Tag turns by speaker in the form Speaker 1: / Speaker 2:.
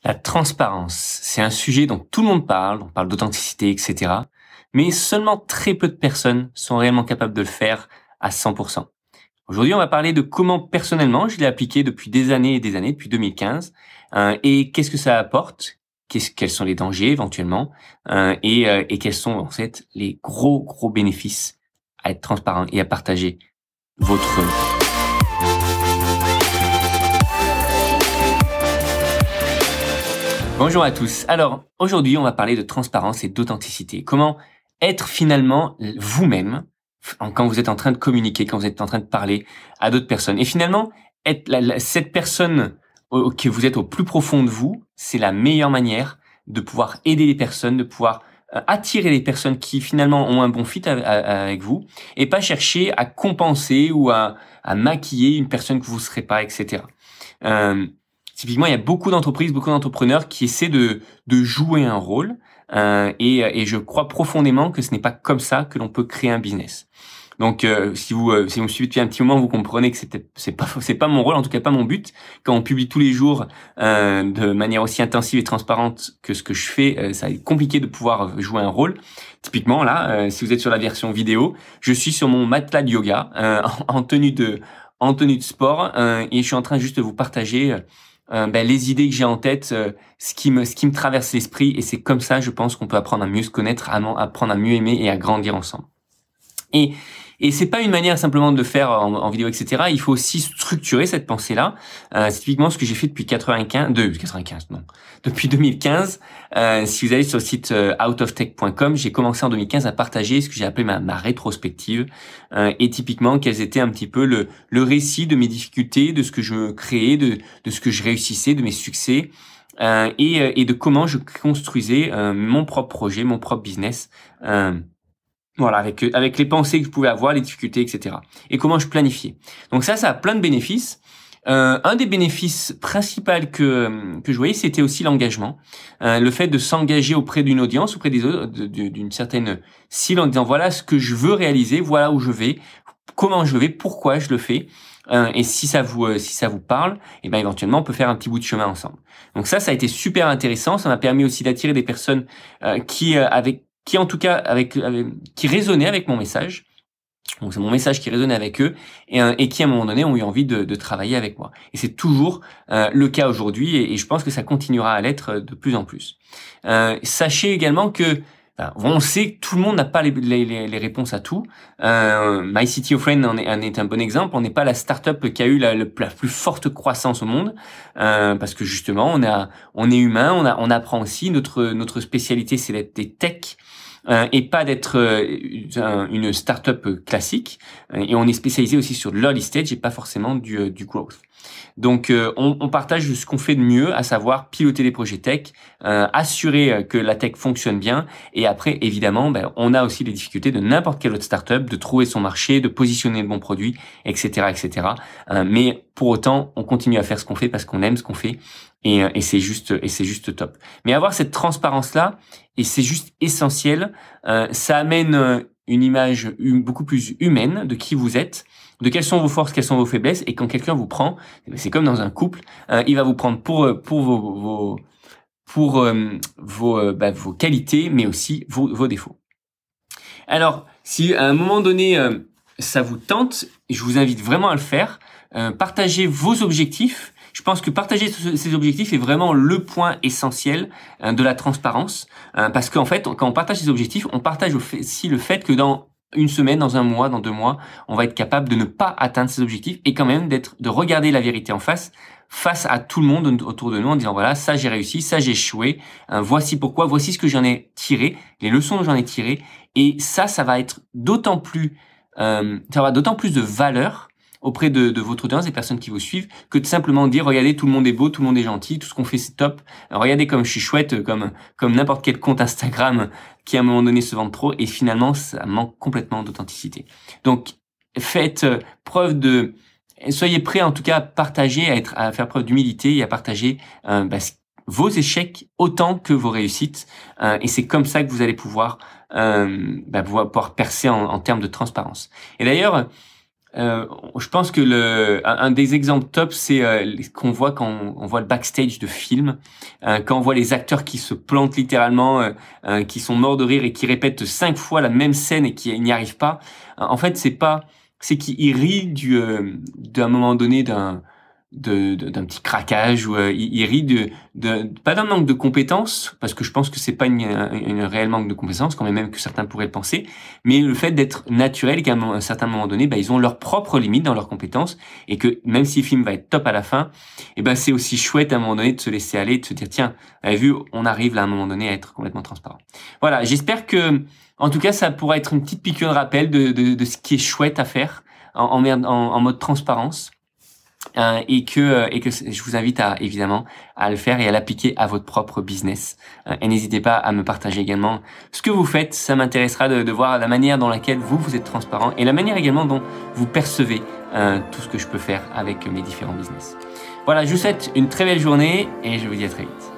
Speaker 1: La transparence, c'est un sujet dont tout le monde parle, on parle d'authenticité, etc. Mais seulement très peu de personnes sont réellement capables de le faire à 100%. Aujourd'hui, on va parler de comment personnellement je l'ai appliqué depuis des années et des années, depuis 2015, et qu'est-ce que ça apporte, quels sont les dangers éventuellement, et quels sont en fait les gros bénéfices à être transparent et à partager votre... Bonjour à tous. Alors, aujourd'hui, on va parler de transparence et d'authenticité. Comment être finalement vous-même quand vous êtes en train de communiquer, quand vous êtes en train de parler à d'autres personnes. Et finalement, être cette personne que vous êtes au plus profond de vous, c'est la meilleure manière de pouvoir aider les personnes, de pouvoir attirer les personnes qui finalement ont un bon fit avec vous et pas chercher à compenser ou à maquiller une personne que vous ne serez pas, etc. Typiquement, il y a beaucoup d'entreprises, beaucoup d'entrepreneurs qui essaient de jouer un rôle, et je crois profondément que ce n'est pas comme ça que l'on peut créer un business. Donc, si vous me suivez depuis un petit moment, vous comprenez que c'est pas mon rôle, en tout cas pas mon but. Quand on publie tous les jours de manière aussi intensive et transparente que ce que je fais, ça va être compliqué de pouvoir jouer un rôle. Typiquement, là, si vous êtes sur la version vidéo, je suis sur mon matelas de yoga en tenue de sport, et je suis en train juste de vous partager les idées que j'ai en tête, ce qui me traverse l'esprit, et c'est comme ça, je pense, qu'on peut apprendre à mieux se connaître, apprendre à mieux aimer et à grandir ensemble. Et c'est pas une manière simplement de le faire en vidéo, etc. Il faut aussi structurer cette pensée-là. C'est typiquement ce que j'ai fait depuis depuis 2015. Si vous allez sur le site outoftech.com, j'ai commencé en 2015 à partager ce que j'ai appelé ma rétrospective, et typiquement quels étaient un petit peu le récit de mes difficultés, de ce que je créais, de ce que je réussissais, de mes succès, et de comment je construisais mon propre projet, mon propre business. Voilà, avec les pensées que je pouvais avoir, les difficultés, etc. Et comment je planifiais. Donc ça a plein de bénéfices. Un des bénéfices principaux que je voyais, c'était aussi l'engagement. Le fait de s'engager auprès d'une audience, auprès des autres, d'une certaine cible, en disant voilà ce que je veux réaliser, voilà où je vais, comment je vais, pourquoi je le fais. Et si ça vous parle, et ben éventuellement on peut faire un petit bout de chemin ensemble. Donc ça a été super intéressant. Ça m'a permis aussi d'attirer des personnes qui résonnaient avec mon message. Donc c'est mon message qui résonnait avec eux, et qui à un moment donné ont eu envie de travailler avec moi. Et c'est toujours le cas aujourd'hui, et je pense que ça continuera à l'être de plus en plus. Sachez également que on sait que tout le monde n'a pas les réponses à tout. MyCityOfFriend en est un bon exemple. On n'est pas la start-up qui a eu la plus forte croissance au monde, parce que justement on est humain, on apprend aussi. Notre spécialité, c'est d'être des techs, et pas d'être une start-up classique. Et on est spécialisé aussi sur de l'early stage et pas forcément du growth. Donc on partage ce qu'on fait de mieux, à savoir piloter des projets tech, assurer que la tech fonctionne bien, et après évidemment on a aussi les difficultés de n'importe quelle autre startup, de trouver son marché, de positionner le bon produit, etc. Mais pour autant on continue à faire ce qu'on fait parce qu'on aime ce qu'on fait, et c'est juste top. Mais avoir cette transparence là, et c'est juste essentiel, ça amène une image beaucoup plus humaine de qui vous êtes, de quelles sont vos forces, quelles sont vos faiblesses, et quand quelqu'un vous prend, c'est comme dans un couple, il va vous prendre pour vos qualités, mais aussi vos défauts. Alors, si à un moment donné ça vous tente, je vous invite vraiment à le faire. Partagez vos objectifs. Je pense que partager ces objectifs est vraiment le point essentiel de la transparence, parce qu'en fait, quand on partage ses objectifs, on partage aussi le fait que dans une semaine, dans un mois, dans 2 mois, on va être capable de ne pas atteindre ses objectifs, et quand même de regarder la vérité en face à tout le monde autour de nous, en disant voilà, ça j'ai réussi, ça j'ai échoué, voici pourquoi, voici ce que j'en ai tiré, les leçons que j'en ai tirées, et ça va être d'autant plus de valeur auprès de votre audience, des personnes qui vous suivent, que de simplement dire regardez, tout le monde est beau, tout le monde est gentil, tout ce qu'on fait c'est top, regardez comme je suis chouette, comme n'importe quel compte Instagram qui à un moment donné se vend trop, et finalement ça manque complètement d'authenticité. Donc faites soyez prêts en tout cas à partager, à faire preuve d'humilité, et à partager vos échecs autant que vos réussites, et c'est comme ça que vous allez pouvoir percer en termes de transparence. Et d'ailleurs, je pense que un des exemples top, c'est qu'on voit quand on voit le backstage de films, quand on voit les acteurs qui se plantent littéralement, qui sont morts de rire et qui répètent 5 fois la même scène et qui n'y arrivent pas. En fait, c'est qu'ils rient d'un moment donné d'un petit craquage ou il rit pas d'un manque de compétences, parce que je pense que c'est pas une réelle manque de compétences, quand même que certains pourraient le penser, mais le fait d'être naturel et qu'à un certain moment donné, ils ont leurs propres limites dans leurs compétences, et que même si le film va être top à la fin, c'est aussi chouette à un moment donné de se laisser aller, de se dire tiens, vous avez vu, on arrive là à un moment donné à être complètement transparent. Voilà, j'espère que en tout cas ça pourra être une petite piqûre de rappel de ce qui est chouette à faire en mode transparence. Et que je vous invite évidemment à le faire et à l'appliquer à votre propre business. Et n'hésitez pas à me partager également ce que vous faites. Ça m'intéressera de voir la manière dans laquelle vous êtes transparent et la manière également dont vous percevez tout ce que je peux faire avec mes différents business. Voilà, je vous souhaite une très belle journée et je vous dis à très vite.